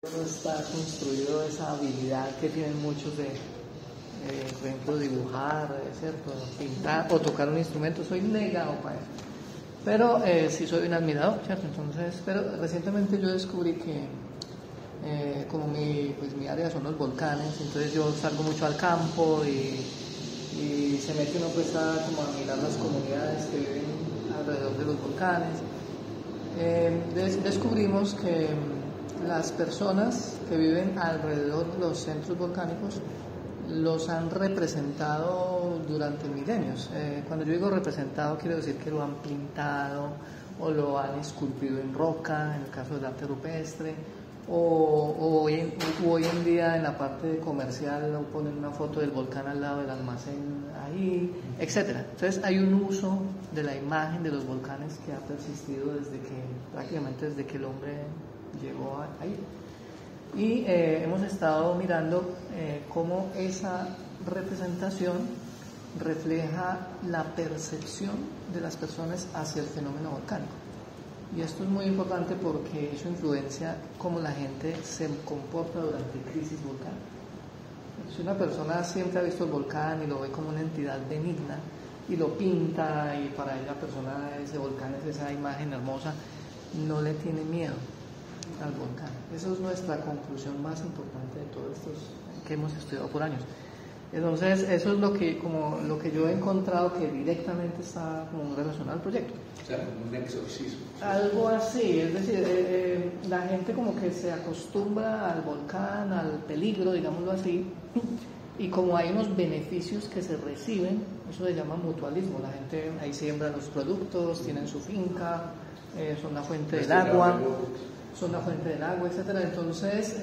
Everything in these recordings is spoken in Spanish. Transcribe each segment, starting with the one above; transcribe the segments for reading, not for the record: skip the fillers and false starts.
No está construido esa habilidad que tienen muchos de, por ejemplo, dibujar, ¿cierto? Pintar o tocar un instrumento. Soy negado para eso. Pero sí soy un admirador, ¿cierto? Entonces, pero recientemente yo descubrí que como mi área son los volcanes, entonces yo salgo mucho al campo y se mete uno pues como a mirar las comunidades que viven alrededor de los volcanes. Descubrimos que las personas que viven alrededor de los centros volcánicos los han representado durante milenios. Cuando yo digo representado, quiero decir que lo han pintado o lo han esculpido en roca, en el caso del arte rupestre, o hoy en día en la parte comercial ponen una foto del volcán al lado del almacén ahí, etcétera. Entonces hay un uso de la imagen de los volcanes que ha persistido prácticamente desde que el hombre llegó ahí. Y hemos estado mirando cómo esa representación refleja la percepción de las personas hacia el fenómeno volcánico. Y esto es muy importante porque eso influencia cómo la gente se comporta durante crisis volcánicas. Si una persona siempre ha visto el volcán y lo ve como una entidad benigna y lo pinta y para ella persona ese volcán es esa imagen hermosa, no le tiene miedo al volcán. Eso es nuestra conclusión más importante de todos estos que hemos estudiado por años. Entonces, eso es lo que yo he encontrado que directamente está como relacionado al proyecto. O sea, como un exorcismo. Algo así, es decir, la gente como que se acostumbra al volcán, al peligro, digámoslo así, y como hay unos beneficios que se reciben, eso se llama mutualismo. La gente ahí siembra los productos, tienen su finca, son la fuente del agua, etcétera. Entonces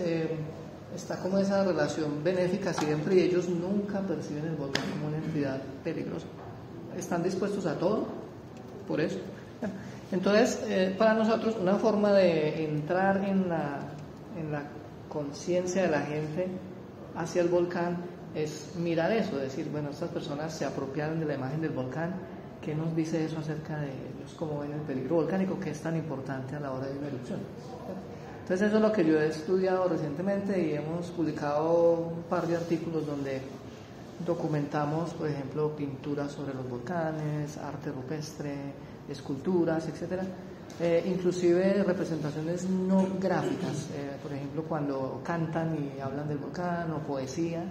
está como esa relación benéfica siempre y ellos nunca perciben el volcán como una entidad peligrosa. Están dispuestos a todo por eso. Entonces, para nosotros una forma de entrar en la conciencia de la gente hacia el volcán es mirar eso, decir, bueno, estas personas se apropiaron de la imagen del volcán. ¿Qué nos dice eso acerca de ellos? ¿Cómo ven el peligro volcánico? ¿Qué es tan importante a la hora de una erupción? Entonces eso es lo que yo he estudiado recientemente y hemos publicado un par de artículos donde documentamos, por ejemplo, pinturas sobre los volcanes, arte rupestre, esculturas, etcétera, inclusive representaciones no gráficas, por ejemplo, cuando cantan y hablan del volcán o poesía,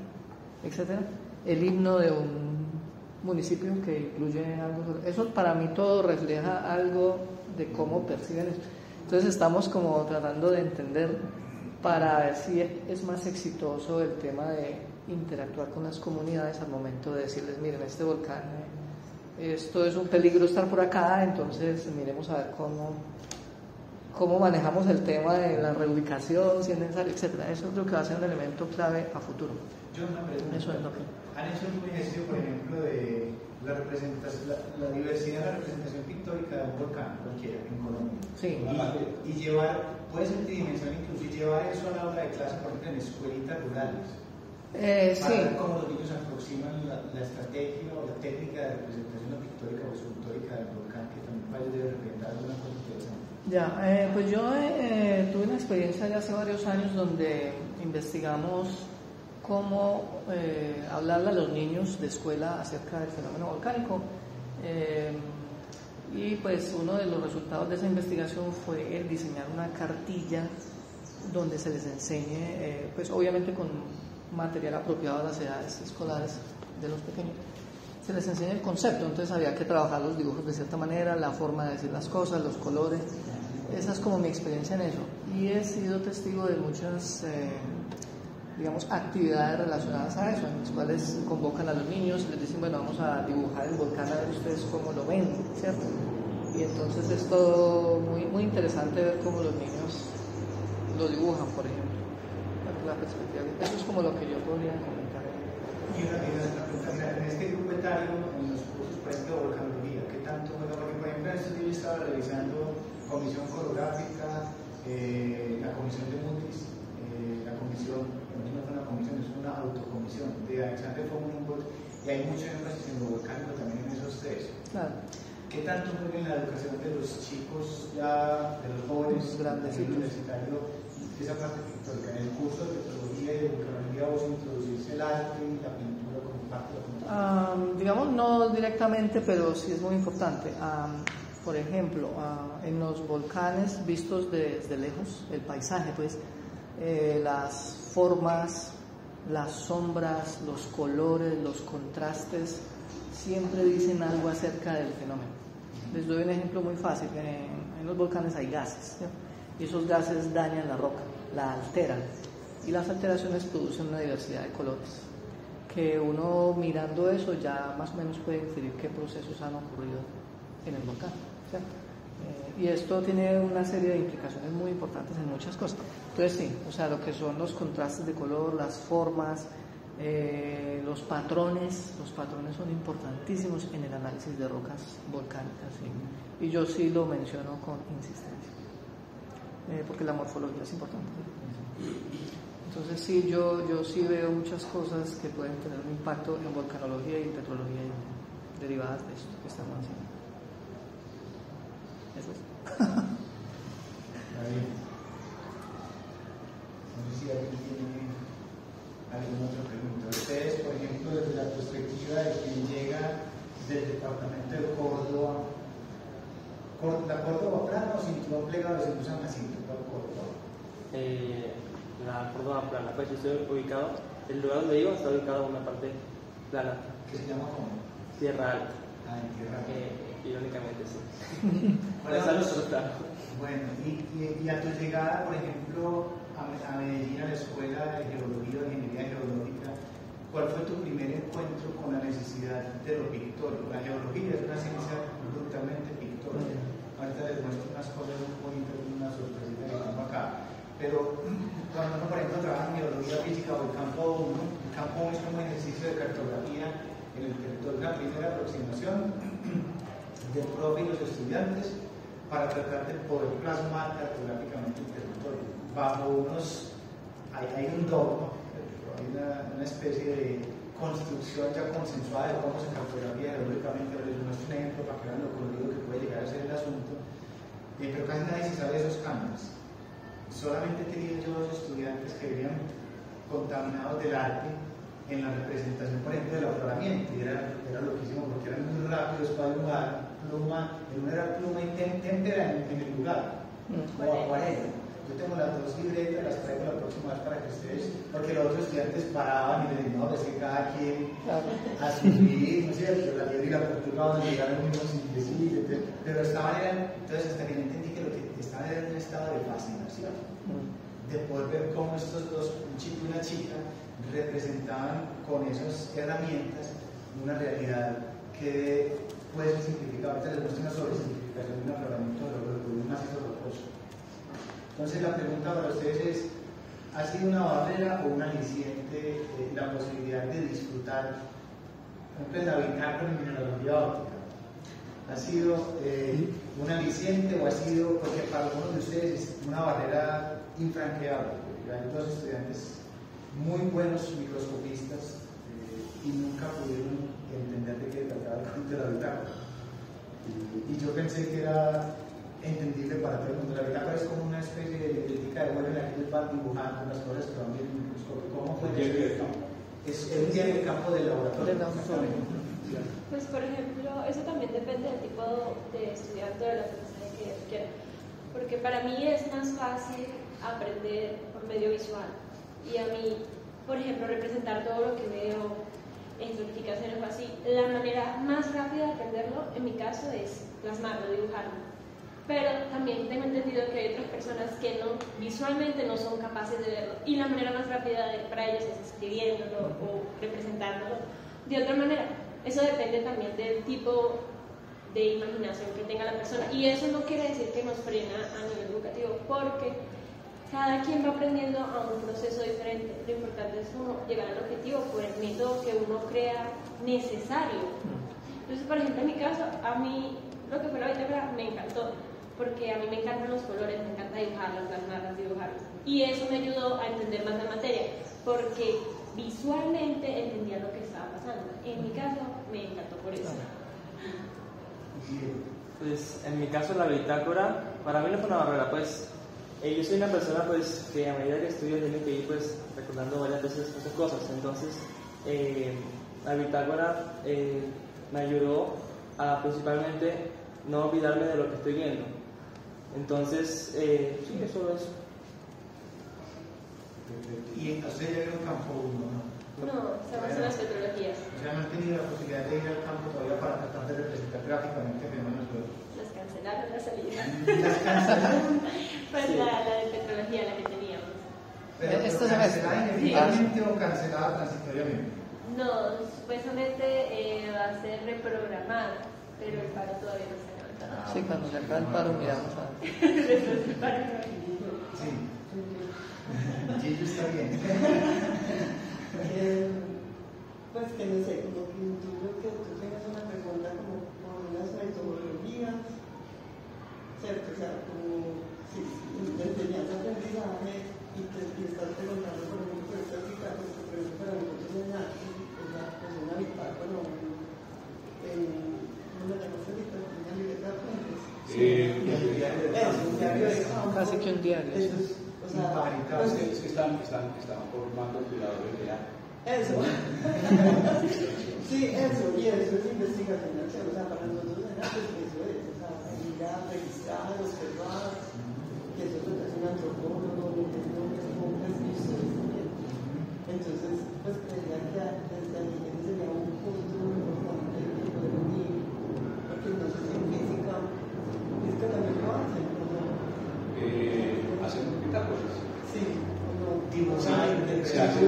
etcétera, el himno de un municipio que incluye algo, eso para mí todo refleja algo de cómo perciben eso. Entonces estamos como tratando de entender para ver si es más exitoso el tema de interactuar con las comunidades al momento de decirles, miren, este volcán, esto es un peligro estar por acá, entonces miremos a ver cómo manejamos el tema de la reubicación, si es necesario, etcétera. Eso es lo que va a ser un elemento clave a futuro. Yo una pregunta. Eso es lo que... ¿Han hecho un ejercicio, por ejemplo, de la diversidad de la representación pictórica de un volcán cualquiera en Colombia? Sí. Y llevar, puede ser tridimensional incluso, y llevar eso a la hora de clase, por ejemplo, en escuelitas rurales. Para ver cómo los niños aproximan la estrategia o la técnica de representación pictórica o escultórica del volcán, que también para ellos debe representar alguna cosa interesante. Ya, pues yo tuve una experiencia ya hace varios años donde investigamos cómo hablarle a los niños de escuela acerca del fenómeno volcánico. Y pues uno de los resultados de esa investigación fue el diseñar una cartilla donde se les enseñe, pues obviamente con material apropiado a las edades escolares de los pequeños, se les enseña el concepto. Entonces había que trabajar los dibujos de cierta manera, la forma de decir las cosas, los colores. Esa es como mi experiencia en eso, y he sido testigo de muchas digamos, actividades relacionadas a eso, en las cuales convocan a los niños y les dicen, bueno, vamos a dibujar el volcán a ver ustedes cómo lo ven, ¿cierto? Y entonces es todo muy interesante ver cómo los niños lo dibujan, por ejemplo, la perspectiva. Eso es como lo que yo podría comentar. Y una pregunta, en este grupo etario, en los cursos, por ejemplo, de volcanología, ¿qué tanto juega? Porque, por ejemplo, en estos días yo estaba revisando comisión coreográfica, la comisión de Mutis, la comisión, no es una comisión, es una autocomisión de Alexander von Humboldt, y hay mucho énfasis en lo volcánico también en esos tres. Claro. ¿Qué tanto juega en la educación de los chicos ya, de los jóvenes, grandecitos, universitarios, esa parte pictórica. En el curso de petrología y de vulcanología vos introducís el arte y la pintura como parte de la pintura. Digamos, no directamente, pero sí es muy importante. Por ejemplo, en los volcanes vistos desde lejos, el paisaje, pues, las formas, las sombras, los colores, los contrastes, siempre dicen algo acerca del fenómeno. Les doy un ejemplo muy fácil. En los volcanes hay gases, ¿sí? Y esos gases dañan la roca, la alteran, y las alteraciones producen una diversidad de colores, que uno mirando eso ya más o menos puede inferir qué procesos han ocurrido en el volcán, ¿cierto? Y esto tiene una serie de implicaciones muy importantes en muchas cosas. Entonces sí, o sea, lo que son los contrastes de color, las formas, los patrones son importantísimos en el análisis de rocas volcánicas, ¿sí? Y yo sí lo menciono con insistencia, porque la morfología es importante. Entonces sí, yo sí veo muchas cosas que pueden tener un impacto en volcanología y petrología y derivadas de esto que estamos haciendo. Eso es. Está bien. No sé si alguien tiene alguna otra pregunta. Ustedes, por ejemplo, desde la perspectiva de quien llega del departamento de Córdoba, ¿la Córdoba plana o cinturón plegado se usan así? ¿Cuál Córdoba? La Córdoba plana, pues yo estoy ubicado, el lugar donde vivo está ubicado en una parte plana. ¿Qué se llama cómo? Tierra Alta. Ah, en Tierra Alta. Irónicamente, sí. Bueno, y a tu llegada, por ejemplo, a Medellín, a la Escuela de Geología o Ingeniería Geológica, ¿cuál fue tu primer encuentro con la necesidad de lo pictórico? La geología es una ciencia brutalmente pictórica. Ahorita les muestro unas cosas muy bonitas, una sorpresita que tengo acá. Pero cuando uno, por ejemplo, trabaja en geología física o el campo 1 es como un ejercicio de cartografía en el territorio, una primera aproximación del profe y los estudiantes para tratar de poder plasmar cartográficamente el territorio. Bajo hay un dogma, hay una especie de construcción ya consensuada de cómo se cartografía geológicamente. Les muestro un ejemplo para que vean lo colorido que puede llegar a ser el asunto, pero casi nadie se sabe esos cambios. Solamente he tenido yo dos estudiantes que venían contaminados del arte en la representación, por ejemplo, del afloramiento, y era loquísimo porque eran muy rápidos para dibujar pluma, el uno era pluma y témpera en el lugar, o acuarela. Yo tengo las dos libretas, las traigo la próxima vez para que ustedes, porque los otros estudiantes paraban y me decían, no, pues que cada quien a sufrir, ¿no es cierto? La liebre y la tortuga van a llegar al mismo sitio, pero entonces hasta que no entendí que lo que estaban era en un estado de fascinación, de poder ver cómo estos dos, un chico y una chica, representaban con esas herramientas una realidad que puede ser simplificada. Ahorita les muestro una sobresimplificación de un afloramiento de un macizo rocoso. Entonces la pregunta para ustedes es, ¿ha sido una barrera o un aliciente la posibilidad de disfrutar, por ejemplo, en la bitácora en mineralogía óptica? ¿Ha sido un aliciente o ha sido, porque para algunos de ustedes es una barrera infranqueable? Hay dos estudiantes muy buenos microscopistas y nunca pudieron entender de qué trataba el concepto de la bitácora. Y yo pensé que era entendible para todo el mundo. La bitácora es como una especie de libretica de vuelo en la que ellos van dibujando las cosas que van viendo en el microscopio. ¿Cómo fue eso? Es un día en el campo del laboratorio. Pues por ejemplo, eso también depende del tipo de estudiante o de la persona que quiera. Porque para mí es más fácil aprender por medio visual. Y a mí, por ejemplo, representar todo lo que veo en certificaciones o así, la manera más rápida de aprenderlo, en mi caso, es plasmarlo, dibujarlo. Pero también tengo entendido que hay otras personas que visualmente no son capaces de verlo. Y la manera más rápida para ellos es escribiéndolo o representándolo de otra manera. Eso depende también del tipo de imaginación que tenga la persona. Y eso no quiere decir que nos frena a nivel educativo, porque cada quien va aprendiendo a un proceso diferente. Lo importante es uno llegar al objetivo por el método que uno crea necesario. Entonces, por ejemplo, en mi caso, a mí lo que fue la bitácora me encantó, porque a mí me encantan los colores, me encanta dibujarlas, plasmarlas, dibujarlas. Y eso me ayudó a entender más la materia, porque visualmente entendía lo que estaba pasando. En mi caso, me encantó por eso. Pues en mi caso la bitácora, para mí no fue una barrera, pues Yo soy una persona pues que a medida que estudio tengo que ir pues recordando varias veces esas cosas. Entonces, la Bitácora me ayudó a principalmente no olvidarme de lo que estoy viendo. Entonces, sí, es solo eso. ¿Y usted ya vio Campo 1, no? No, estamos en las petrologías. O sea, no han tenido la posibilidad de ir al campo todavía para tratar de representar gráficamente fenómenos biológicos. Las cancelaron la salida. ¿Las cancelaron? Pues la de petrología, la que teníamos. ¿Pero Esto se me- cancelada inmediatamente o cancelada transitoriamente? No, supuestamente va a ser reprogramada, pero el paro todavía no se ha levantado. Sí, cuando se acabe el paro miramos a... Después del paro no hay. Sí. Gillo está bien. Pues que no sé, como que intuyo que tú tengas una pregunta como por unas metodologías, ¿cierto? O sea, como si te enseñas aprendizaje y estás preguntando por ejemplo por estas citas, pues por ejemplo para nosotros en arte, pues una bitácora o una de las citas, una libreta de apuntes. Eso, un diario de campo. Casi que un diario, sí. Eso es, o sea, Imparitables. pues, Es que están formando cuidadores de arte. eso. Sí, eso, y eso es investigación, o sea, para nosotros en arte eso es, o sea, ir a registrar, observar, que eso lo hace un antropólogo, que es un prestigio. Entonces, pues creía que desde ahí sería un punto importante que poder unir, porque no sé si en física también lo hacen, ¿no? Hacen cosas. Sí, o no. Dibujar, Se hace.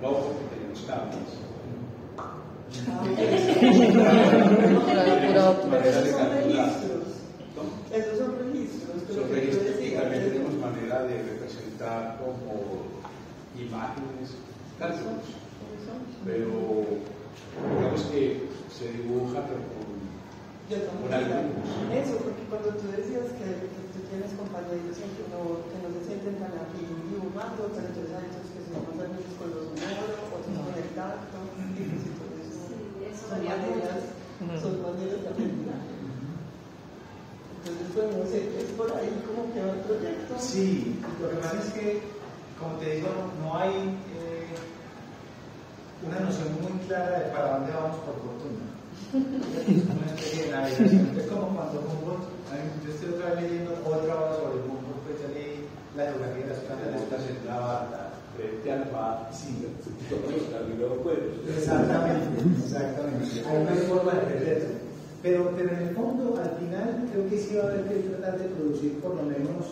No, porque tenemos cámaras. Pero esos son registros. ¿No? Esos son registros. Son registros y también tenemos manera de representar como imágenes, cálculos. Pero digamos que se dibuja pero Yo con también. algoritmos. Eso, porque cuando tú decías que tú tienes compañeros que no se sienten tan afín dibujando, pero entonces hay otros que son más afines con los números, otros con el tacto, y pues y por eso Sí, eso son varía maneras de aprender. Entonces, pues no sé, es por ahí como que va el proyecto. Sí, lo que pasa es que, como te digo, no hay una noción muy clara de para dónde vamos por fortuna. Es como una especie de navegación. Es como cuando Humboldt, yo estoy otra vez leyendo otra obra sobre Humboldt, pues ya leí la geografía de las plantas de Estás en la barra, frente al mar, Sí. todos los caminos pueblos. Exactamente. Hay una forma de perderse. Pero en el fondo, al final, creo que sí va a haber que tratar de producir por lo menos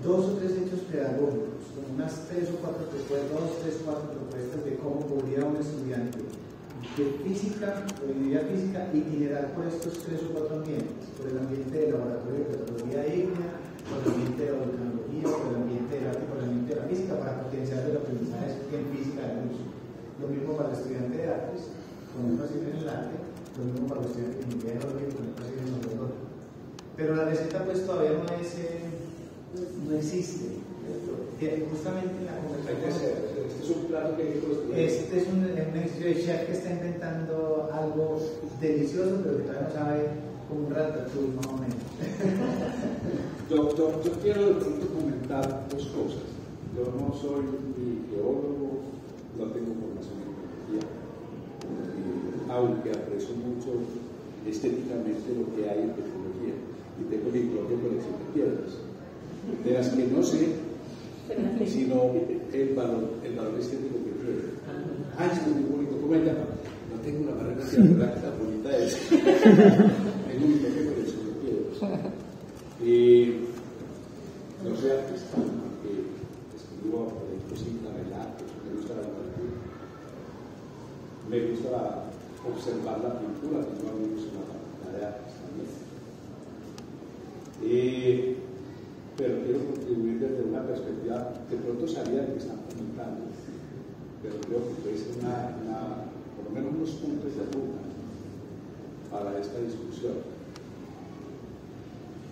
2 o 3 hechos pedagógicos, con unas 3 o 4 propuestas de cómo podría un estudiante de física o de ingeniería física itinerar por estos 3 o 4 ambientes, por el ambiente del laboratorio de petrología ígnea, por el ambiente de la volcanología, por el ambiente del arte, por el ambiente de la física, para potenciar el aprendizaje en física de luz. Lo mismo para el estudiante de artes, con énfasis en el arte, lo mismo para los estudiantes de ingeniería geológica, con énfasis en el laboratorio. Pero la receta pues todavía no existe. Justamente en la conversación. Este es un plato que hay que construir. Este es un ejercicio de chef que está inventando algo delicioso, pero que todavía no sabe, como un ratatouille más o menos. Doctor, yo quiero de pronto comentar 2 cosas. Yo no soy ni geólogo, no tengo formación en geología, aunque aprecio mucho estéticamente lo que hay en tecnología y tengo mi propia colección de piedras, de las que no sé sino el valor estético que tiene. Es muy bonito, ¿cómo se llama? No tengo una barrera teatral tan bonita esa. Tengo mi propia colección de piedras. No soy artista, aunque escribo proyectos sin relatos, me gusta la literatura, me gusta observar la pintura, tengo amigos en la facultad de artes también. Pero quiero contribuir desde una perspectiva de pronto salida de lo que están comentando, pero creo que puede ser por lo menos unos puntos de ruta para esta discusión.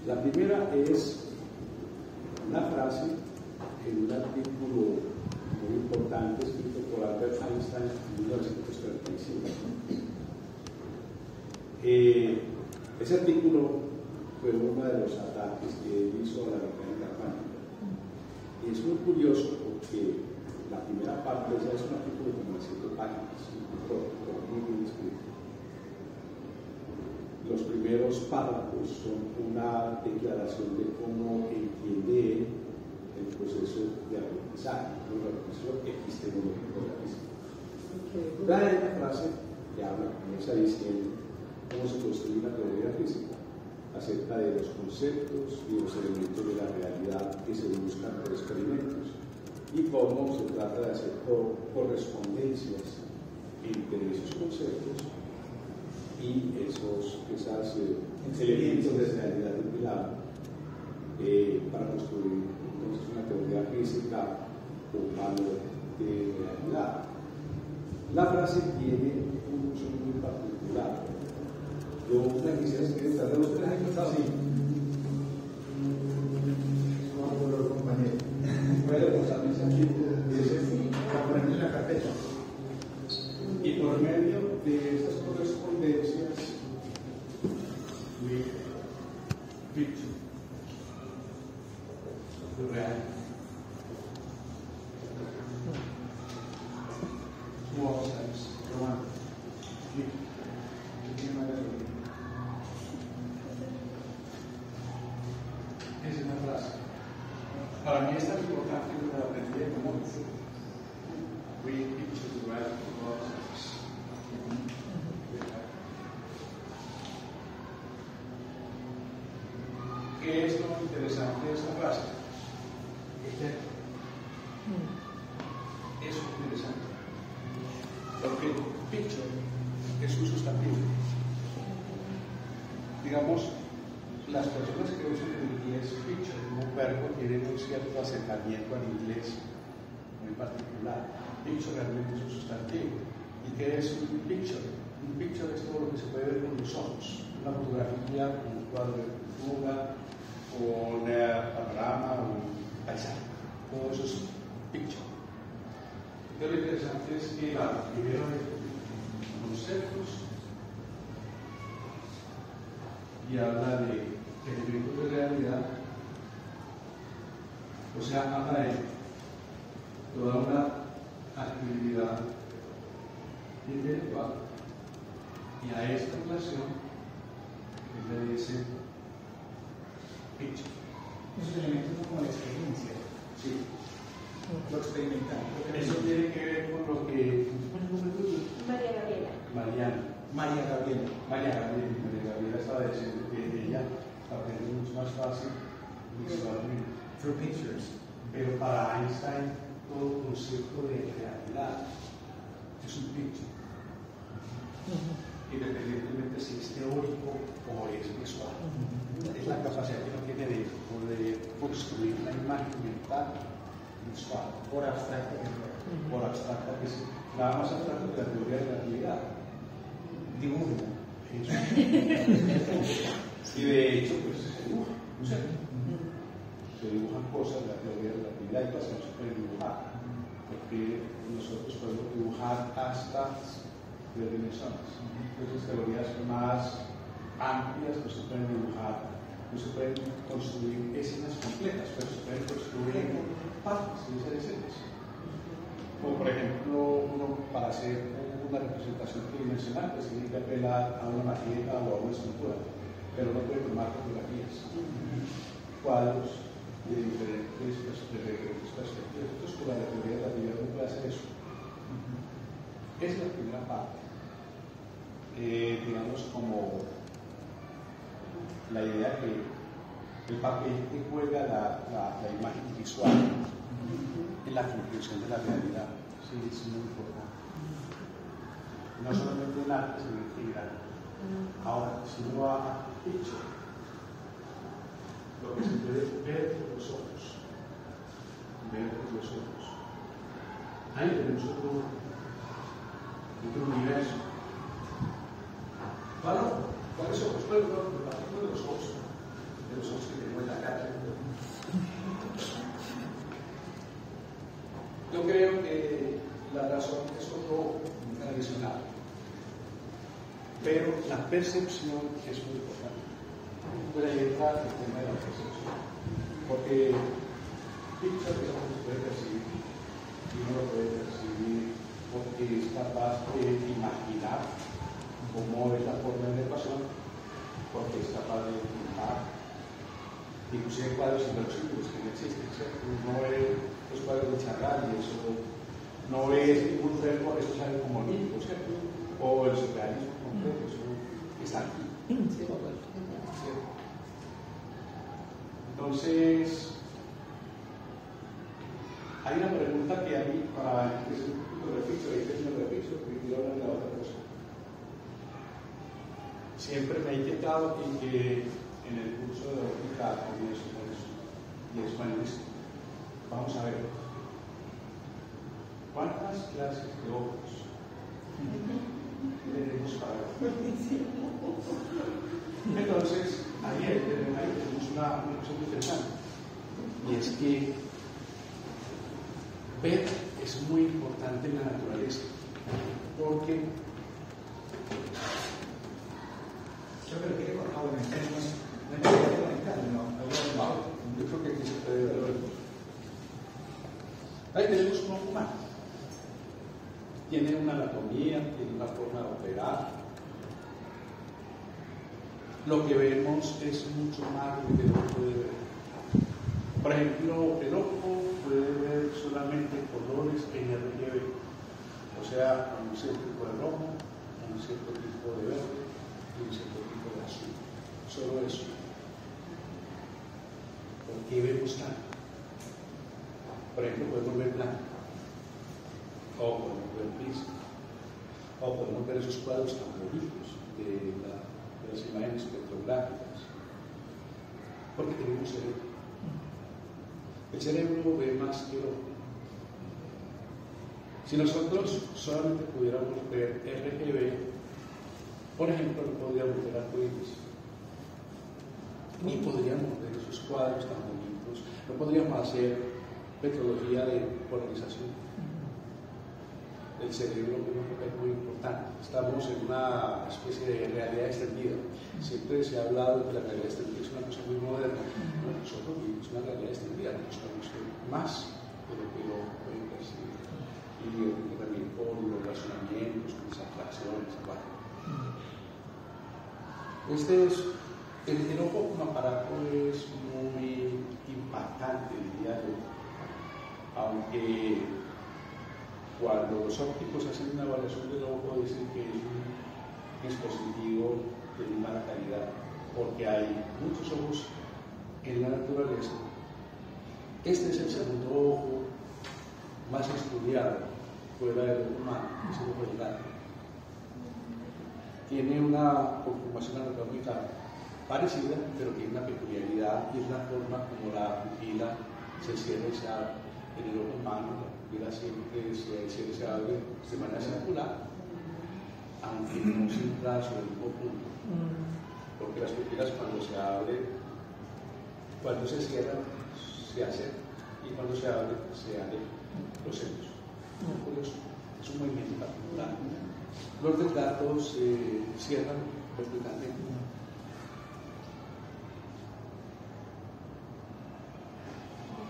La primera es una frase en un artículo muy importante escrito por Albert Einstein en 1935. Ese artículo fue uno de los ataques que él hizo a la mecánica Es muy curioso porque la primera parte ya es un artículo como de 7 páginas, muy bien escrito. Los primeros párrafos son una declaración de cómo entiende el proceso de aprendizaje, el proceso epistemológico de la física. Hay una frase que habla, comienza diciendo cómo se construye una teoría física, acerca de los conceptos y los elementos de la realidad que se buscan por experimentos y cómo se trata de hacer correspondencias entre esos conceptos y esos elementos de realidad empleados para construir entonces una teoría física o valor de realidad. La frase tiene un uso muy particular. Yo una quisiera escribir de los tres años. Sí. Compañero. Bueno, pues también se aquí Componentes en la carpeta. y por medio de estas correspondencias picture lo real. Esa es una frase. Para mí es tan importante que la aprendí de memoria. We picture the reality of ourselves. ¿Qué es lo interesante de esta frase? Es interesante. Porque picture es un sustantivo. Digamos, las personas que usan en inglés picture como verbo tienen un cierto acercamiento al inglés muy particular. Picture realmente es un sustantivo. ¿Y qué es un picture? Un picture es todo lo que se puede ver con los ojos. Una fotografía, un cuadro de pintura, un panorama, un paisaje. Todo eso es picture. Pero lo interesante es que la primera de conceptos y habla de elementos de realidad, o sea, habla de toda una actividad intelectual y a esta relación le dice picture. Esos elementos son como la experiencia. Sí. Lo experimental. Eso tiene que ver con lo que María Gabriela. María Gabriela. María Gabriela estaba diciendo que ella aprende mucho más fácil visualmente. Through pictures. Pero para Einstein todo concepto de realidad es un picture. Independientemente si es teórico o es visual. Es la capacidad que uno tiene de poder construir una imagen mental visual. Por abstracta que sea. Por abstracta que sea. Nada más abstracto que la teoría de la relatividad. Dibujo. Y de hecho, pues se dibuja, ¿no es cierto? Se dibujan cosas de la teoría de la relatividad y cosas que no se pueden dibujar. Porque nosotros podemos dibujar hasta 3 dimensiones. Entonces, teorías más amplias no se pueden dibujar, no se pueden construir escenas completas, pero se pueden construir partes de esas escenas. Como por ejemplo, uno para hacer una representación tridimensional, pues tiene que apelar a una maqueta o a una escultura, pero no puede tomar fotografías, cuadros de diferentes perspectivas. Entonces, con la teoría de la relatividad no puede hacer eso. Esa es la primera parte. Digamos, como la idea que el papel que juega la imagen visual en la comprensión de la realidad. Sí, es muy importante. No solamente en arte, sino en general. Ahora, si uno va a picture, lo que se puede ver con los ojos, ahí tenemos otro universo. ¿Cuáles ojos? Bueno, partimos de los ojos que tenemos en la cara. Yo creo que la razón es otro tradicional, pero la percepción es muy importante. Por ahí entra el tema de la percepción, porque picture eso no se puede percibir, y uno lo puede percibir porque es capaz de imaginar cómo es la forma de ecuación, porque es capaz de dibujar, inclusive cuadros invertidos que no existen, ¿cierto? No ve los cuadros de Chagall y eso no ve ningún ver, por eso sale como bonito, ¿cierto? O el surrealismo completo, eso está aquí. Entonces, hay una pregunta que a mí, para que es un poquito de refixo, ahí es un refixo, porque quiero hablar de la otra cosa. Siempre me he inquietado en que en el curso de óptica y es humanístico. Vamos a ver. ¿Cuántas clases de ojos tenemos para ver? Entonces, ahí tenemos una cosa muy interesante. Y es que ver es muy importante en la naturaleza. Porque yo creo que yo creo que aquí se puede ver. Ahí tenemos un ojo humano. Tiene una anatomía, tiene una forma de operar. Lo que vemos es mucho más de lo que el ojo puede ver. Por ejemplo, el ojo puede ver solamente colores en RGB, o sea, un cierto tipo de rojo, un cierto tipo de verde y un cierto tipo de azul. Solo eso. ¿Por qué vemos tanto? Por ejemplo, podemos ver blanco, o podemos ver gris, o podemos ver esos cuadros tan bonitos de las imágenes petrográficas, porque tenemos cerebro. El cerebro ve más que el ojo. Si nosotros solamente pudiéramos ver RGB, por ejemplo, no podríamos ver arcoíris, ni podríamos ver esos cuadros tan bonitos, no podríamos hacer metodología de polarización. El cerebro es muy importante. Estamos en una especie de realidad extendida. Siempre se ha hablado de que la realidad extendida es una cosa muy moderna. No, nosotros vivimos una realidad extendida, nosotros sabemos más de lo que lo pueden percibir. Y también por los razonamientos, con las abstracciones, el ojo como aparato es muy impactante, diría yo. Aunque cuando los ópticos hacen una evaluación del ojo dicen que es un dispositivo de muy mala calidad, porque hay muchos ojos en la naturaleza. Este es el segundo ojo más estudiado fuera del ojo humano, es el ojo del gato. Tiene una conformación anatómica parecida, pero tiene una peculiaridad y es la forma como la pupila se cierra y se abre. En el ojo humano, la pupila siempre se abre de manera circular, aunque no siempre sobre el mismo punto. Porque las pupilas cuando se abren, cuando se cierran, se hacen, y cuando se abren, se abren los centros. Curioso, es un movimiento particular. Los del gato se cierran verticalmente.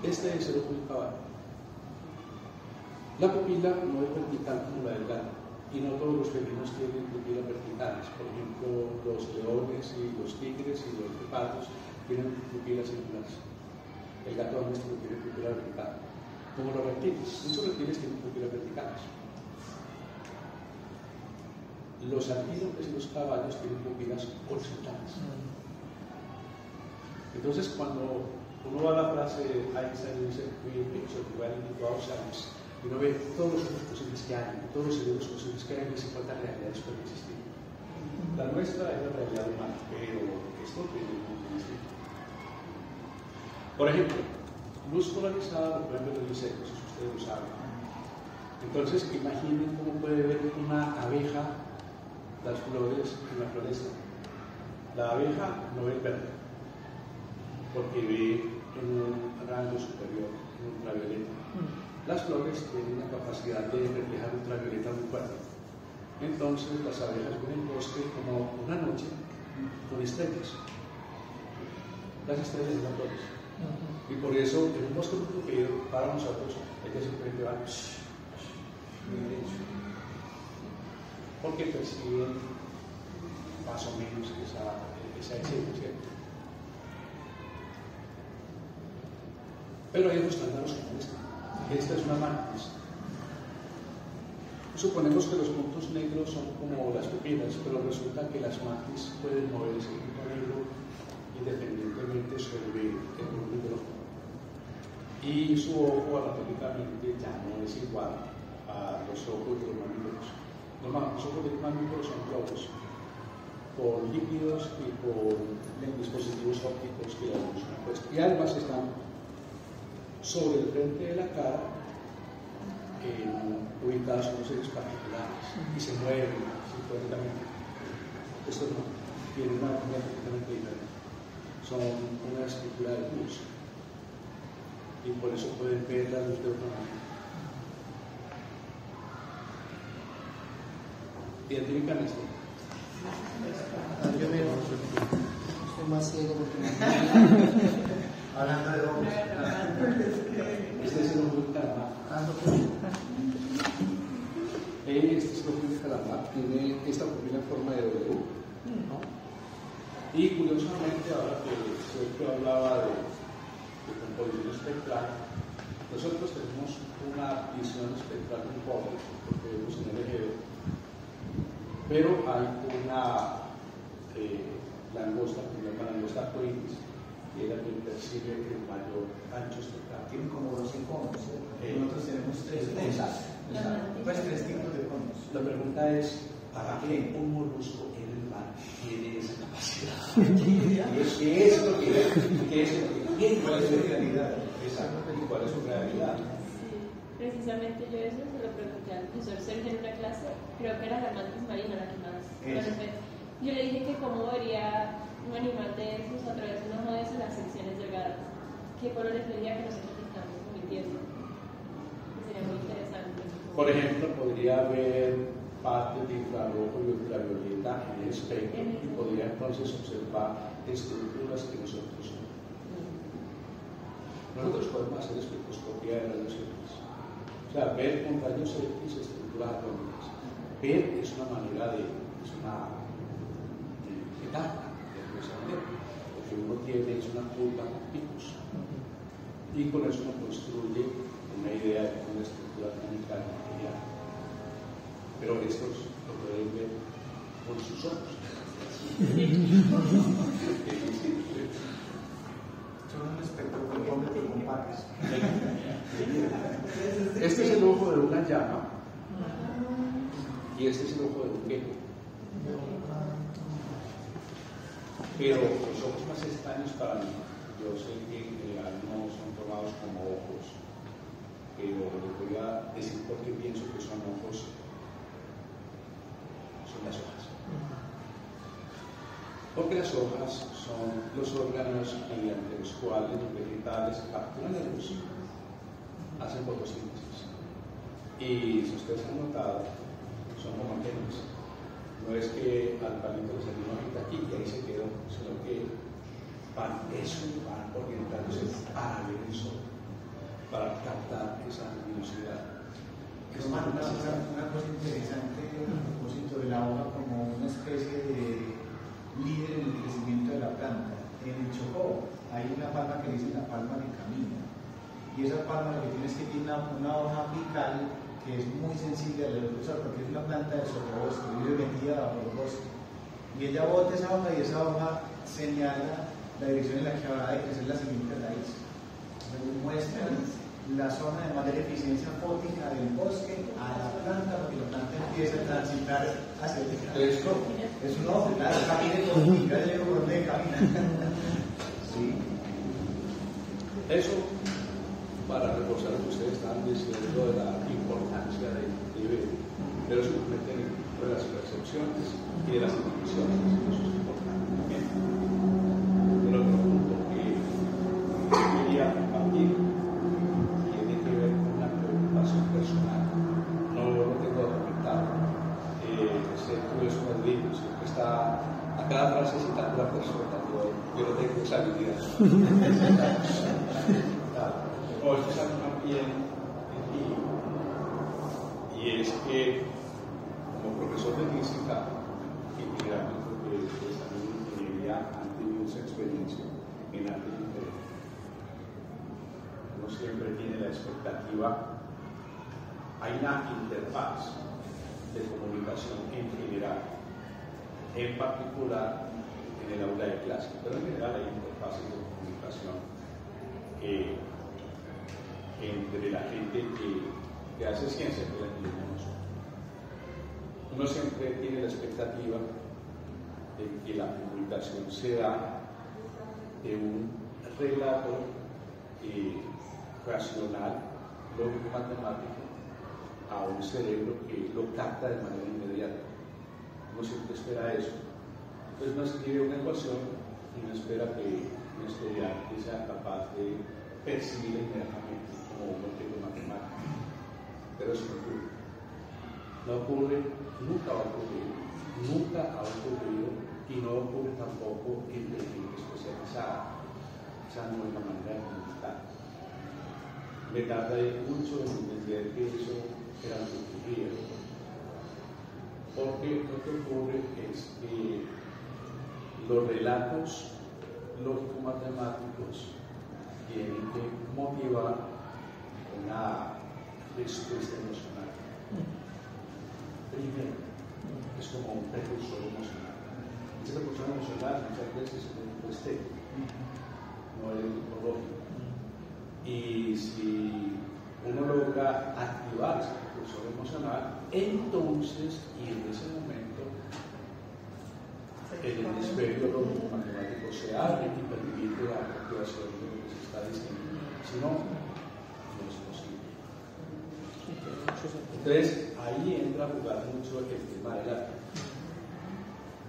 Este es el ojo del caballo. La pupila no es vertical como la del gato, y no todos los felinos tienen pupilas verticales. Por ejemplo, los leones y los tigres y los guepardos tienen pupilas circulares. El gato doméstico tiene pupila vertical. Como los reptiles, muchos reptiles tienen pupilas verticales. Los antílopes y los caballos tienen pupilas horizontales. Entonces, cuando uno va a la frase de Einstein y dice "We picture the reality to ourselves", y uno ve todos los ojos posibles que hay, todos los cerebros posibles que hay, no se cuántas realidades pueden existir. La nuestra es la realidad humana, pero esto tiene un mundo distinto. Por ejemplo, luz polarizada lo pueden ver en los secos, eso ustedes lo saben. Entonces, imaginen cómo puede ver una abeja las flores en la floresta. La abeja no ve el verde, porque ve en un rango superior, en ultravioleta. Las flores tienen una capacidad de reflejar ultravioleta muy fuerte. Entonces las abejas ven el bosque como una noche con estrellas. Las estrellas de las flores. Y por eso, en un bosque protegido, para nosotros, ellos siempre van muy derecho, porque perciben más o menos esa escena, ¿cierto? Pero hay otros tratados como esta es una matriz. Suponemos que los puntos negros son como las pupilas, pero resulta que las matrices pueden mover ese punto negro independientemente sobre el volumen del ojo. Y su ojo anatómicamente ya no es igual a los ojos de los mamíferos. Los ojos de los mamíferos son globos con líquidos y con dispositivos ópticos que la luz ha puesto. Y además están sobre el frente de la cara, ubicados en unos ejes particulares y se mueven psicológicamente. Estos no, tienen una anatomía completamente diferente. Son una estructura de luz y por eso pueden ver la luz de otra manera. ¿Identifican esto? Yo soy más ciego porque hablando de ojos. Este es el ojo de calamar. Este es el ojo de calamar. Tiene esta pupila en forma de W, ¿no? Y curiosamente, ahora que Sergio hablaba de composición espectral, nosotros tenemos una visión espectral muy pobre, porque vemos en LGB, pero hay una langosta, que se llama langosta arcoíris, que es la que percibe el mayor ancho espectral. Tienen como 12 conos, nosotros tenemos 3 conos. Exacto. Pues 3 tipos de conos. La pregunta es, ¿para qué un molusco en el mar tiene esa capacidad? ¿Qué es lo que tiene? ¿Cuál es su realidad? Exacto, ¿cuál es su realidad? Sí, precisamente yo eso se lo pregunté al profesor Sergio en una clase, creo que era la mantis marina la que más conoce. Yo le dije que cómo vería un animal de esos a través de una moda de las secciones delgadas, qué colores vería que nosotros estamos omitiendo. Sería muy interesante. Por ejemplo, podría haber partes de infrarrojo y ultravioleta en el espectro y podría entonces observar estructuras que nosotros no. Nosotros podemos hacer espectroscopía de rayos X, o sea, ver con rayos X estructuras atómicas. Ver es una manera es una etapa de resolver, porque uno tiene una curva con picos y con eso uno construye una idea de una estructura atómica material. Pero estos lo pueden ver con sus ojos. Son un espectro completo con parques. Este es el ojo de una llama y este es el ojo de un gecko. Pero los ojos más extraños para mí, yo sé que en general no son tomados como ojos, pero les voy a decir por qué pienso que son ojos. Son las hojas. Porque las hojas son los órganos mediante los cuales los vegetales capturan la luz, hacen fotosíntesis. Y si ustedes han notado, son homogéneos. No es que al palito le salió una hojita aquí y ahí se quedó, sino que van orientándose para ver el sol, para captar esa luminosidad. Román, una cosa interesante a propósito de la hoja como una especie de líder en el crecimiento de la planta. En el Chocó hay una palma que dice la palma de camino, y esa palma lo que tiene es que tiene una hoja apical que es muy sensible a la luz del sol, porque es una planta de sotobosque, vive metida bajo el bosque, y ella bota esa hoja y esa hoja señala la dirección en la que va a crecer la siguiente raíz. Muestra la zona de mayor eficiencia fótica del bosque a la planta, porque la planta empieza a transitar hacia el telescopio. Es un ojo, claro, camine todo y ya le por donde camina. Sí. Eso para reforzar lo que ustedes están diciendo de la importancia de ver, pero eso lo meten de las percepciones y de las intuiciones. Eso es importante también. El otro punto que quería compartir tiene que ver con una preocupación personal. No lo tengo documentado. Es uno de ellos, que está a cada frase citando a la persona. Yo no tengo esa habilidad. No, esto es algo más bien y es que como profesor de física y generalmente de desarrollo de ingeniería han tenido esa experiencia en arte diferente. Uno siempre tiene la expectativa, hay una interfaz de comunicación en general, en particular en el aula de clase, pero en general hay interfaces de comunicación entre la gente que hace ciencia que la tenemos. Uno siempre tiene la expectativa de que la comunicación se da de un relato racional, lógico, matemático, a un cerebro que lo capta de manera inmediata. Uno siempre espera eso. Entonces uno escribe una ecuación y uno espera que un estudiante sea capaz de percibir inmediatamente como un objeto matemático. Pero eso no ocurre. No ocurre, nunca va a ocurrir, nunca ha ocurrido y no ocurre tampoco en la gente especializada. Esa no es la manera de comunicar. Me tarda mucho en entender que eso era lo que ocurría. Porque lo que ocurre es que los relatos lógico-matemáticos tienen que motivar una respuesta emocional. Primero, es como un precursor emocional. Ese precursor emocional muchas veces es el tipo estético, no el tipo lógico. Y si uno logra activar ese precursor emocional, entonces, y en ese momento, el hemisferio lógico-matemático se abre y permite la activación de lo que se está diciendo. Si no, no es posible. Entonces, ahí entra a jugar mucho el tema del arte,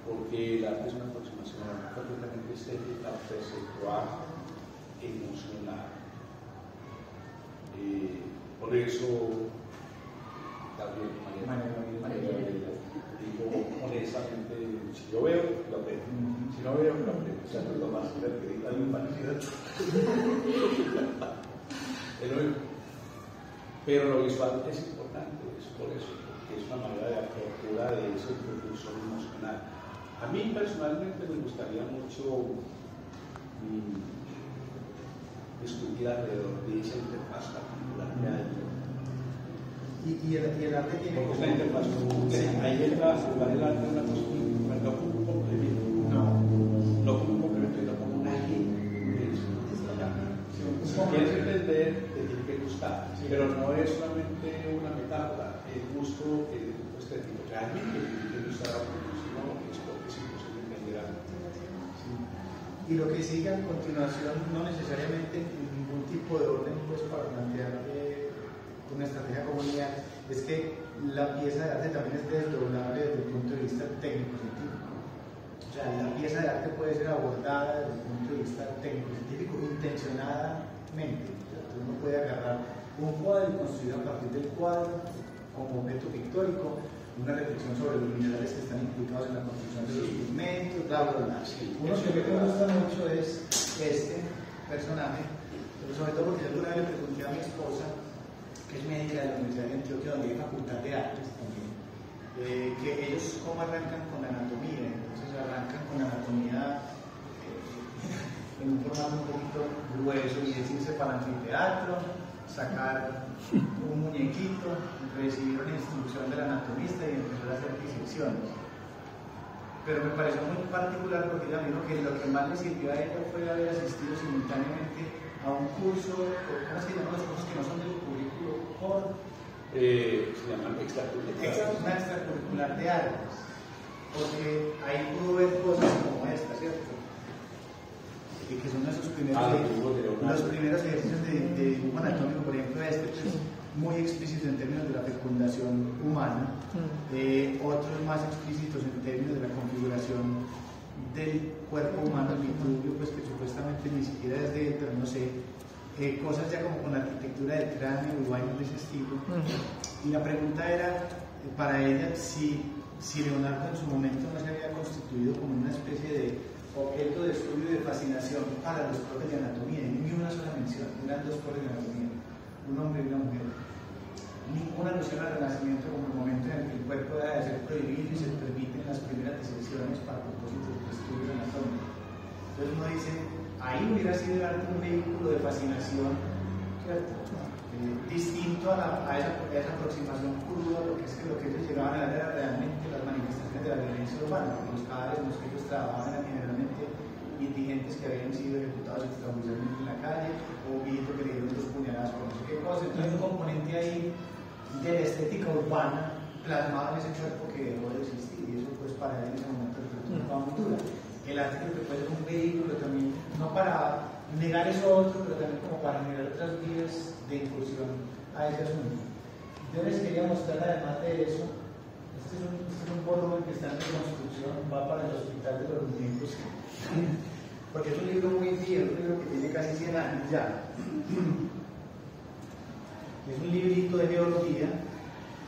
porque el arte es una aproximación completamente estética, perceptual, emocional. Por eso, también María digo honestamente, si yo veo, lo aprendo. Si no veo, lo aprendo. O sea, no es lo más característico, hay un parecido. Pero lo visual es importante, es por eso, porque es una manera de apertura de ese propulsor emocional. A mí personalmente me gustaría mucho discutir alrededor de esa interfaz particular que hay. Y el arte tiene porque es una interfaz compleja. Ahí entra a jugar el arte una cosa, no como un complemento. No como un complemento, sino como una agenda. Si quieres entender, te tiene que gustar. Pero no es solamente una metáfora, el gusto estético. Realmente tiene que gustar a uno, si no es porque es imposible entender algo. Y lo que sigue a continuación, no necesariamente en ningún tipo de orden, pues para plantear una estrategia comunidad, es que la pieza de arte también es desdoblable desde el punto de vista técnico-científico. O sea, la pieza de arte puede ser abordada desde el punto de vista técnico-científico intencionadamente. O sea, uno puede agarrar un cuadro y construir a partir del cuadro como objeto pictórico una reflexión sobre los minerales que están implicados en la construcción de los pigmentos, bla, bla, bla. Uno que me gusta mucho es este personaje, pero sobre todo porque yo alguna vez le pregunté a mi esposa, que es médica de la Universidad de Antioquia, donde hay facultad de artes también, que ellos cómo arrancan con la anatomía. Entonces arrancan con la anatomía en un formato un poquito grueso y decirse para anfiteatro, sacar un muñequito, recibir una instrucción del anatomista y empezar a hacer disecciones. Pero me pareció muy particular porque ella me dijo que lo que más le sirvió a ella fue haber asistido simultáneamente a un curso, ¿cómo se llaman los cursos que no son del currículo? Se llaman extracurriculares. Una extracurricular de artes, porque ahí pudo ver cosas como esta, ¿cierto? Y que son esos primeros, los primeros ejercicios de dibujo anatómico, por ejemplo, este pues, muy explícito en términos de la fecundación humana, otros más explícitos en términos de la configuración del cuerpo humano, el microbio, pues que supuestamente ni siquiera es de él, pero no sé, cosas ya como con la arquitectura del cráneo y vainas de ese estilo. Y la pregunta era para ella si Leonardo en su momento no se había constituido como una especie de objeto de estudio y de fascinación para los profes de anatomía, ni una sola mención, eran dos profes de anatomía, un hombre y una mujer. Ninguna alusión al renacimiento como el momento en el que el cuerpo deja de ser prohibido y se permiten las primeras disecciones para propósitos de estudio anatómico. Entonces uno dice, ahí hubiera sido el arte un vehículo de fascinación, ¿cierto? Distinto a esa aproximación cruda, porque es que lo que ellos llegaban a ver era realmente las manifestaciones de la violencia urbana, porque los cadáveres en los que ellos trabajaban eran generalmente indigentes que habían sido ejecutados extrajudicialmente en la calle, o viejito que le dieron dos puñaladas por no sé qué cosa. Entonces hay un componente ahí de la estética urbana plasmado en ese cuerpo que dejó de existir, y eso pues para él en ese momento resultaba muy dura. El arte creo que puede ser un vehículo también, no para negar eso otro, pero también como para generar otras vías de incursión a ese asunto. Yo les quería mostrar además de eso, este es un volumen que está en reconstrucción, va para el Hospital de los Muñecos, porque es un libro muy viejo, un libro que tiene casi 100 años ya. Es un librito de biología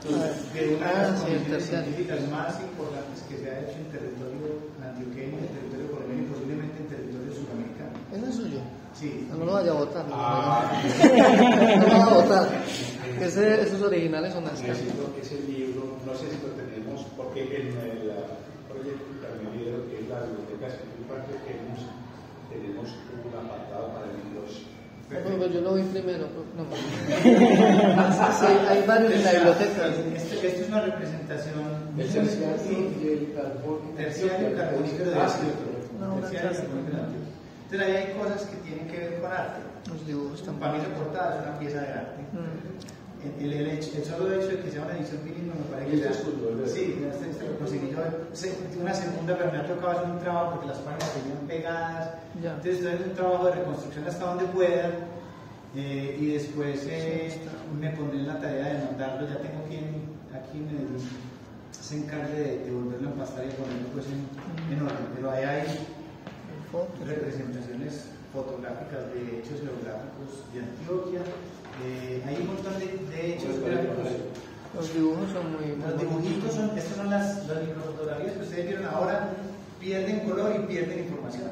de una de las comisiones científicas más importantes que se ha hecho en territorio antioqueño, en territorio colombiano y posiblemente en territorio sudamericano. ¿Eso es suyo? Sí. No lo vaya a votar. No lo vaya a votar. Esos originales son así. Ese libro, no sé si lo tenemos, porque en el proyecto intermedio que es la biblioteca científica tenemos un apartado para libros. No, yo lo vi primero. No. Sí, hay varios en la biblioteca. Esto es una representación El terciario y el carbonífero. Terciario carbonífero de Antioquia. No, una clase. Entonces ahí hay cosas que tienen que ver con arte. Los dibujos Para también. mí la portada es una pieza de arte. El solo hecho de que sea una edición bilingüe me parece que sí, este lo conseguí yo una segunda, pero me ha tocado hacer un trabajo porque las páginas venían pegadas. Ya. Entonces es un trabajo de reconstrucción hasta donde pueda, y después me pondré en la tarea de mandarlo. Ya tengo quien aquí se encargue de volverlo a empastar y ponerlo pues en orden, pero ahí hay representaciones fotográficas de hechos geográficos de Antioquia. Hay un montón de hechos gráficos. Los dibujos son muy... Los dibujitos son, estas son las microfotografías que ustedes vieron ahora, pierden color y pierden información.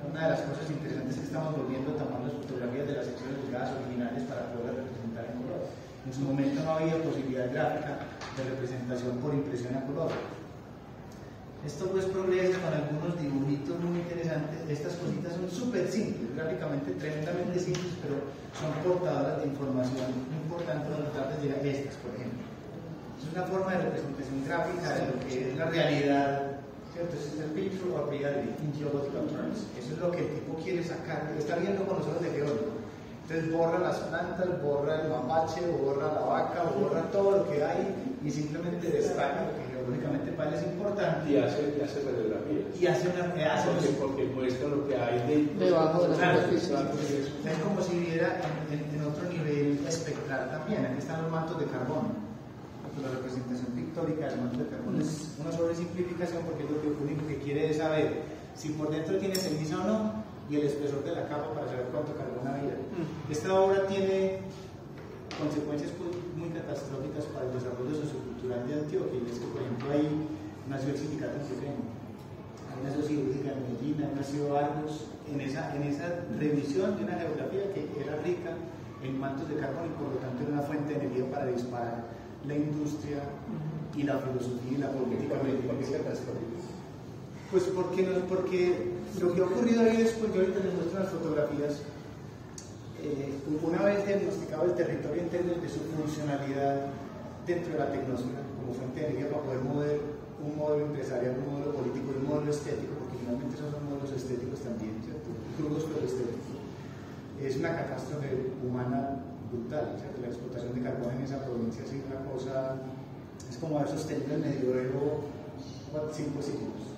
Una de las cosas interesantes es que estamos volviendo a tomar las fotografías de las secciones delgadas originales para poderlas representar en color. En su momento no había posibilidad gráfica de representación por impresión a color. Esto pues progresa con algunos dibujitos muy interesantes. Estas cositas son súper simples, gráficamente tremendamente simples, pero son portadoras de información importante para tratar de llegar a estas, por ejemplo. Es una forma de representación gráfica de lo que es la realidad, ¿cierto? Este es el picture of reality in geological terms. Eso es lo que el tipo quiere sacar, está viendo con los ojos de geólogo. Entonces borra las plantas, borra el mapache, borra la vaca, borra todo lo que hay y simplemente destaca lo que geológicamente para él es importante. Y hace radiografías. Y hace una... porque muestra lo que hay debajo de la superficie. Es como si viera en otro nivel espectral también. Aquí están los mantos de carbono. La representación pictórica del manto de carbono es una sobresimplificación porque lo único que quiere es saber si por dentro tiene ceniza o no y el espesor de la capa para saber cuánto carbono había. Esta obra tiene consecuencias muy catastróficas para el desarrollo sociocultural de Antioquia. Y es que, por ejemplo, ahí nació el sindicato antioqueño, ahí nació Cirúrgica de Medellín, ahí nació Argos, en esa revisión de una geografía que era rica en mantos de carbono y por lo tanto era una fuente de energía para disparar la industria y la filosofía y la política. ¿Por qué catastrófico? Pues porque lo que ha ocurrido ahí después, yo ahorita les muestro las fotografías. Una vez diagnosticado el territorio en términos de su funcionalidad dentro de la tecnosfera como fuente de energía para poder mover un modelo empresarial, un modelo político y un modelo estético, porque finalmente esos son modelos estéticos también, ¿cierto? Crudos pero estéticos. Es una catástrofe humana brutal, ¿cierto? La explotación de carbón en esa provincia ha sido una cosa, es como haber sostenido el medioevo 5 siglos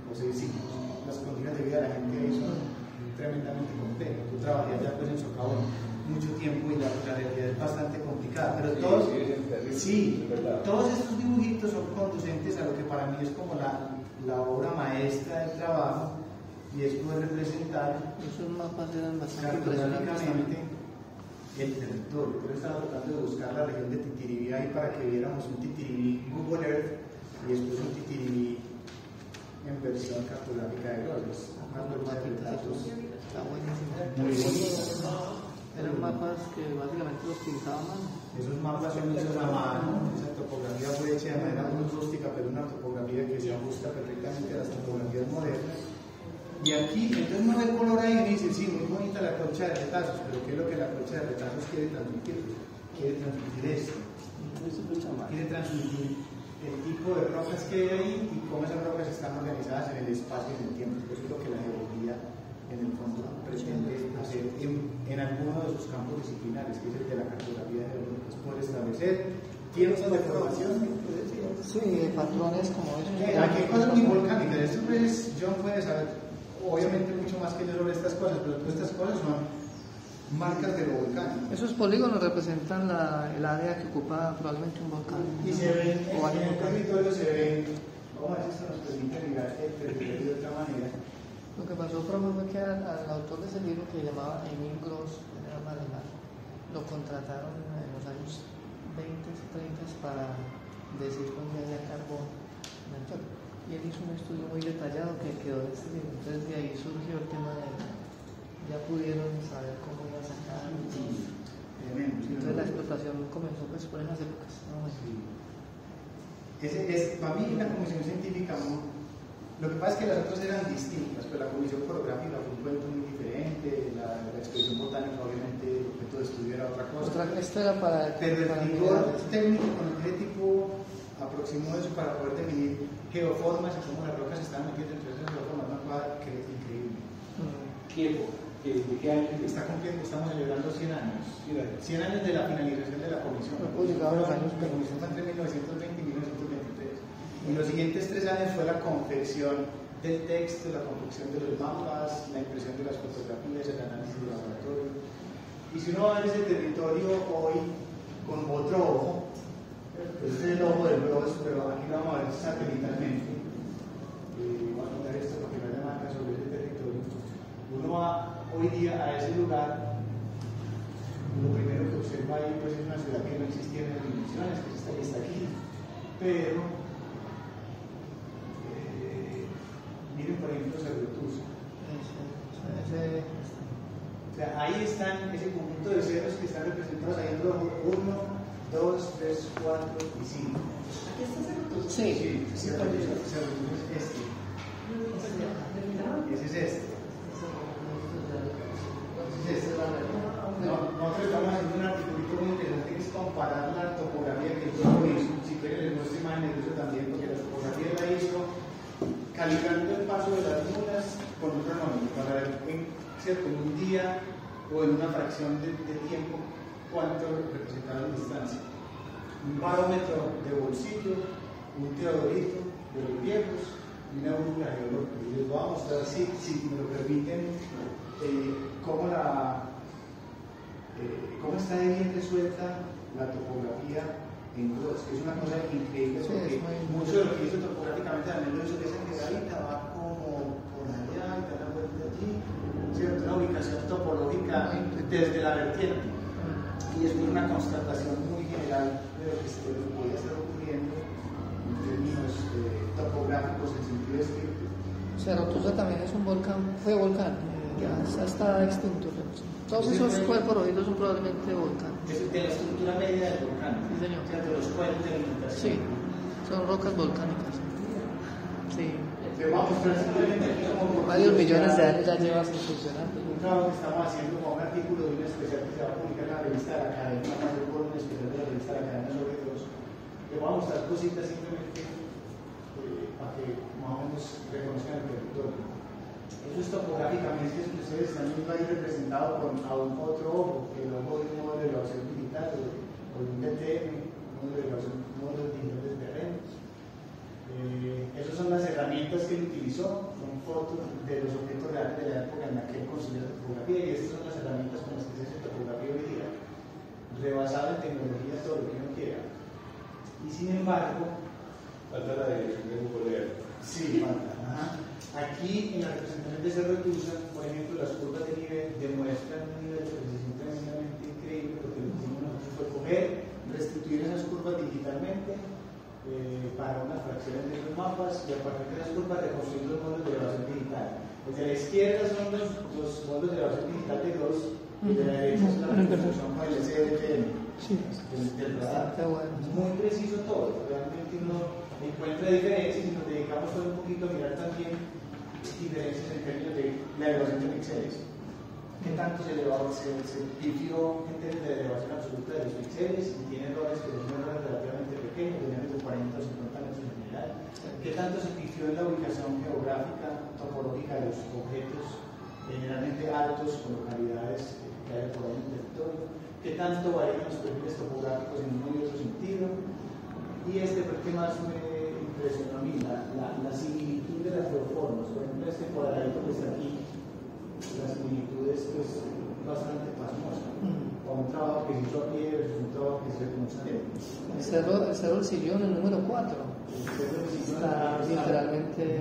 o 6 siglos. Las condiciones de vida de la gente ahí son tremendamente complejas. Yo trabajé allá pues en Socavón mucho tiempo y la realidad es bastante complicada, pero todos estos dibujitos son conducentes a lo que para mí es como la obra maestra del trabajo, y es poder representar esos mapas eran bastante cartográficamente el territorio. Yo estaba tratando de buscar la región de Titiribí ahí para que viéramos un Titiribí Google Earth y después un Titiribí en versión cartográfica de Gross. Está buenísimo. Muy bonito. Eran mapas que básicamente los pintaban a mano. Esos mapas son hechos a mano, esa topografía fue hecha de manera muy rústica, pero una topografía que se ajusta perfectamente a las topografías modernas. Y aquí, entonces no ve color ahí y dice, sí, muy bonita la colcha de retazos, pero ¿qué es lo que la colcha de retazos quiere transmitir? Quiere transmitir esto. Quiere transmitir el tipo de rocas que hay ahí y cómo esas rocas están organizadas en el espacio y en el tiempo. Eso es lo que la geología en el fondo pretende hacer en alguno de sus campos disciplinares, que es el de la cartografía geológica, es poder establecer tiempos de formación. Sí, de patrones como eso. Aquí hay cosas muy volcánicas. Esto pues, John puede saber obviamente mucho más que yo sobre estas cosas, pero todas estas cosas son marcas de lo volcánico. Esos polígonos representan el área que ocupa probablemente un volcán. Y se ven, en el territorio se ven, vamos a ver si esto nos permite mirar el territorio de otra manera. Lo que pasó, profe, fue que al autor de ese libro, que se llamaba Emil Gross, era un alemán, lo contrataron en los años 20 y 30 para decir dónde había carbón en el suelo. Y él hizo un estudio muy detallado que quedó en este libro. Entonces de ahí surgió el tema de ya pudieron saber cómo iba a sacar. Entonces la explotación comenzó pues por esas épocas, ¿no? Sí. Para mí la comisión científica, lo que pasa es que las otras eran distintas, pero la comisión coreográfica fue un cuento muy diferente, la expedición botánica obviamente el objeto de estudio era otra cosa. Esto era para... Pero el rigor técnico con el que el tipo aproximó eso para poder definir geoformas y cómo las rocas estaban metidas entre esas geoformas, una cosa que es increíble. ¿Qué época? ¿De qué año? Estamos celebrando 100 años. 100 años de la finalización de la comisión. La comisión fue entre 1920 y 1923. Y los siguientes 3 años fue la confección del texto, la confección de los mapas, la impresión de las fotografías, el análisis de laboratorio. Y si uno va a ver ese territorio hoy con otro ojo, este es el ojo del bros, pero aquí lo vamos a ver satelitalmente. Voy a contar esto porque no haya marca sobre ese territorio. Uno va hoy día a ese lugar, lo primero que observa ahí pues, es una ciudad que no existía en las dimensiones, que está aquí, pero miren por ejemplo Cervetusa. O sea, ahí están ese conjunto de ceros que están representados ahí en rojo, 1, 2, 3, 4 y 5. ¿Aquí está Cervetusa? Sí, Cervetusa es este. Y ese es este. Nosotros estamos haciendo un articulito muy interesante que es comparar la topografía que el grupo hizo. Si quieren les muestro imágenes de eso también, porque la topografía la hizo calibrando el paso de las lunas con un cronómetro para ver en un día o en una fracción de tiempo cuánto representaba la distancia. Un barómetro de bolsillo, un teodorito de los viejos y una brújula geológica. Y les voy a mostrar, si me lo permiten, cómo está de bien resuelta la topografía en Gross, que es una cosa increíble, porque mucho de lo que hizo topográficamente también lo hizo que esa quebradita va como por allá y da la vuelta allí, ¿cierto? Una ubicación topológica desde la vertiente. Y es una constatación muy general de lo que podía estar ocurriendo en términos topográficos en sentido estricto. Cervetusa también es un volcán, fue volcán, ya está extinto. Todos esos cuerpos rojitos son probablemente volcanes. Es de la estructura media del volcán. Sí, señor. O sea, de los puentes de alimentación. Sí, son rocas volcánicas. Sí. Te voy a mostrar simplemente aquí como varios millones de años ya lleva sin funcionar. Un trabajo que estamos haciendo con un artículo de un especial que se va a publicar en la revista de la Academia, un especial de la revista de la Academia sobre Gross. Te voy a mostrar cositas simplemente para que más o menos reconozcan el territorio. Eso es topográficamente, ustedes están viendo ahí representado con otro ojo, el ojo de un modelo de evaluación digital o de un DTM, un modelo digital de terrenos. Esas son las herramientas que él utilizó, son fotos de los objetos reales de la época en la que él construyó la topografía, y estas son las herramientas con las que se hace topografía hoy día, rebasada en tecnología, todo lo que uno quiera. Y sin embargo, falta la dirección de Google Earth. Sí, falta. Aquí en la representación de Cervetusa, por ejemplo, las curvas de nivel demuestran un nivel de precisión tremendamente increíble, porque lo que hicimos nosotros fue coger, restituir esas curvas digitalmente para unas fracciones de los mapas y a partir de esas curvas reconstruir los modelos de evaluación digital. El de la izquierda son los modelos de grabación digital de Gross, y el de la derecha es la resolución con el SDFM, del radar. Es muy preciso todo, realmente uno encuentra diferencias y nos dedicamos hoy un poquito a mirar también diferencias en términos de la elevación de píxeles. ¿Qué tanto se pifió en términos de elevación absoluta de los píxeles? Y tiene errores que son errores relativamente pequeños, de menos de 40 o 50 metros en general. ¿Qué tanto se pifió en la ubicación geográfica, topológica de los objetos, generalmente altos, con localidades que hay por ahí en el territorio? ¿Qué tanto varían los perfiles topográficos en uno y otro sentido? Y este fue el que más me impresionó a mí, la similitud de las geoformas. Por ejemplo, este cuadradito que está aquí, la similitud es pues, bastante pasmosa. O un trabajo que se hizo a pie versus un trabajo que se hizo con un salero. El cerro del sillón, el número 4. Está literalmente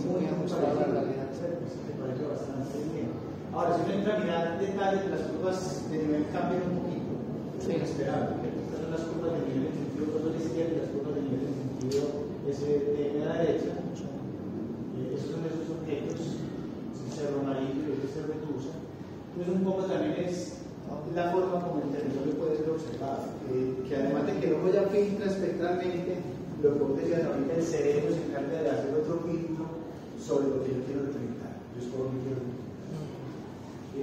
muy ajustado a la realidad. Me parece bastante bien. Ahora, si uno entra a mirar detalles, las curvas de nivel cambian un poquito. Es inesperado. Estas son las curvas de nivel en sentido de la izquierda y las curvas de nivel en sentido SDM a la derecha. Esos son esos objetos, el cerro amarillo y el cerro Medusa. Entonces, un poco también es la forma como el territorio puede ser observado. Que además de que el ojo ya filtra espectralmente, lo que vos decías ahorita, el cerebro se encarga de hacer otro filtro sobre lo que yo quiero representar. Yo escojo lo que quiero representar. ¿Sí?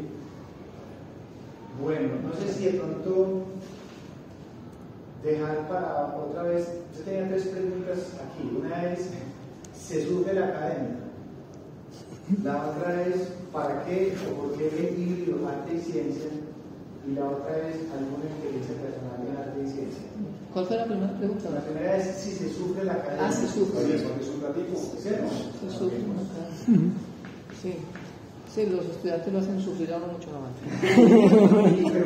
Bueno, no sé si de pronto dejar para otra vez. Yo tenía 3 preguntas aquí. Una es, ¿se surge la academia? La otra es, ¿para qué o por qué el híbrido arte y ciencia? Y la otra es, ¿alguna experiencia personal en arte y ciencia? ¿Cuál fue la primera pregunta? La primera es si se sufre la academia. Se sufre. Oye, porque es un ratito. ¿Sí, no? Se sufre. Sí, los estudiantes lo hacen sufrir a uno mucho la materia.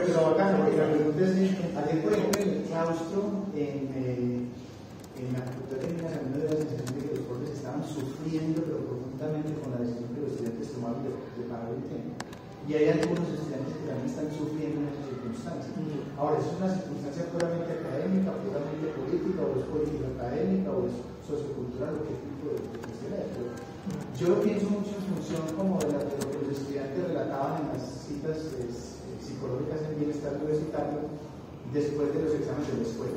Pero bacano, porque la pregunta es, ayer por ejemplo en el claustro, en la facultad de Minas, alguna de las sensaciones de que los profes estaban sufriendo, pero profundamente con la decisión que los estudiantes tomaron de parar el tiempo. Y hay algunos estudiantes que también están sufriendo en esas circunstancias. Ahora, ¿eso es una circunstancia puramente académica, puramente política, o es política académica, o es sociocultural, o qué tipo de cuestión es? Yo lo pienso mucho en función como de lo que los estudiantes relataban en las citas psicológicas en bienestar universitario después de los exámenes de la escuela.